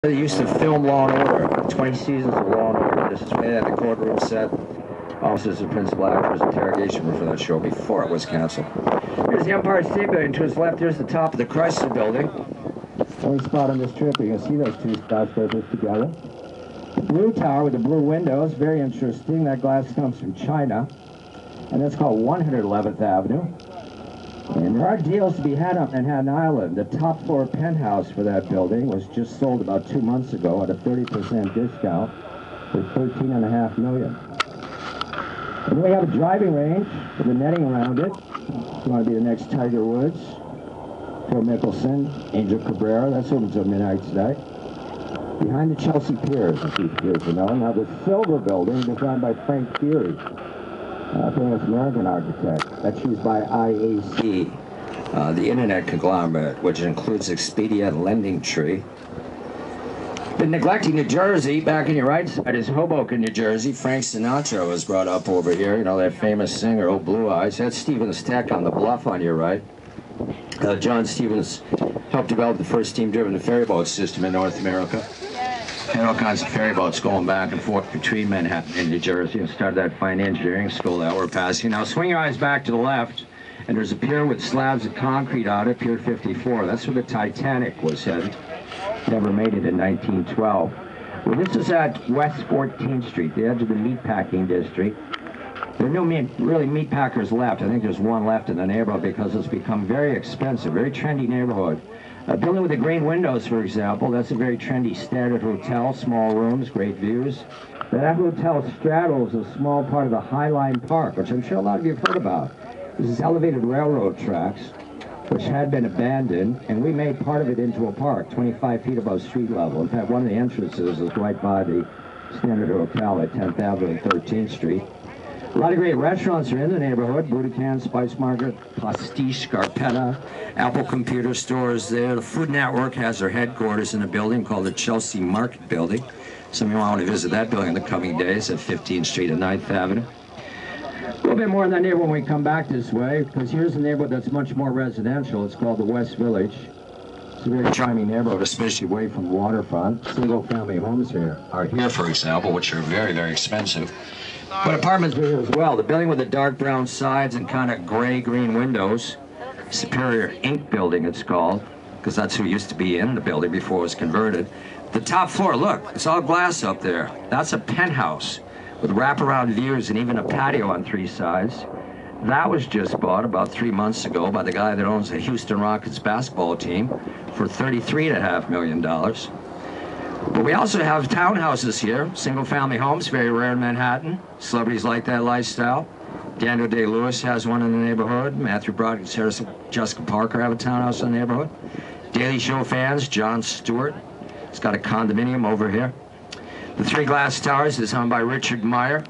They used to film Law and Order, 20 seasons of Law and Order. This is where they had the courtroom set, officers and principal actors, interrogation room for that show before it was canceled. Here's the Empire State Building to his left. Here's the top of the Chrysler Building. Only spot on this trip, you can see those two skyscrapers together. The blue tower with the blue windows, very interesting. That glass comes from China, and that's called 111th Avenue. And there are deals to be had on Manhattan Island. The top floor penthouse for that building was just sold about 2 months ago at a 30% discount for $13.5 million. And then we have a driving range with a netting around it. If you want to be the next Tiger Woods, Phil Mickelson, Angel Cabrera, that's open until midnight today. Behind the Chelsea Piers, as you know, now the Silver Building, designed by Frank Gehry, famous American architect. That's used by IAC, the internet conglomerate, which includes Expedia and LendingTree. Been neglecting New Jersey. Back on your right side is Hoboken, New Jersey. Frank Sinatra was brought up over here. You know, that famous singer, Oh Blue Eyes. That's Stevens Tech on the bluff on your right. John Stevens helped develop the first steam-driven ferry boat system in North America. Had all kinds of ferry boats going back and forth between Manhattan and New Jersey, and started that fine engineering school that we're passing. Now swing your eyes back to the left, and there's a pier with slabs of concrete on it, Pier 54. That's where the Titanic was headed. Never made it in 1912. Well, this is at West 14th Street, the edge of the meatpacking district. There are no really meat packers left. I think there's one left in the neighborhood because it's become very expensive, very trendy neighborhood. A building with the green windows, for example, that's a very trendy standard hotel, small rooms, great views. That hotel straddles a small part of the High Line Park, which I'm sure a lot of you have heard about. This is elevated railroad tracks, which had been abandoned, and we made part of it into a park, 25 feet above street level. In fact, one of the entrances is right by the Standard Hotel at 10th Avenue and 13th Street. A lot of great restaurants are in the neighborhood. Budokan, Spice Market, Pastiche, Scarpetta, Apple Computer Store is there. The Food Network has their headquarters in a building called the Chelsea Market Building. Some of you want to visit that building in the coming days at 15th Street and 9th Avenue. A little bit more in that neighborhood when we come back this way, because here's a neighborhood that's much more residential. It's called the West Village. It's a very charming neighborhood, especially away from the waterfront. Single-family homes are here, for example, which are very, very expensive. But apartments are here as well. The building with the dark brown sides and kind of gray-green windows, Superior Inc. building it's called, because that's who used to be in the building before it was converted. The top floor, look, it's all glass up there. That's a penthouse with wraparound views and even a patio on 3 sides. That was just bought about 3 months ago by the guy that owns the Houston Rockets basketball team for $33.5 million. But we also have townhouses here, single-family homes, very rare in Manhattan. Celebrities like that lifestyle. Daniel Day-Lewis has one in the neighborhood. Matthew Broderick, Sarah Jessica Parker have a townhouse in the neighborhood. Daily Show fans, Jon Stewart. He's got a condominium over here. The 3 Glass Towers is owned by Richard Meyer.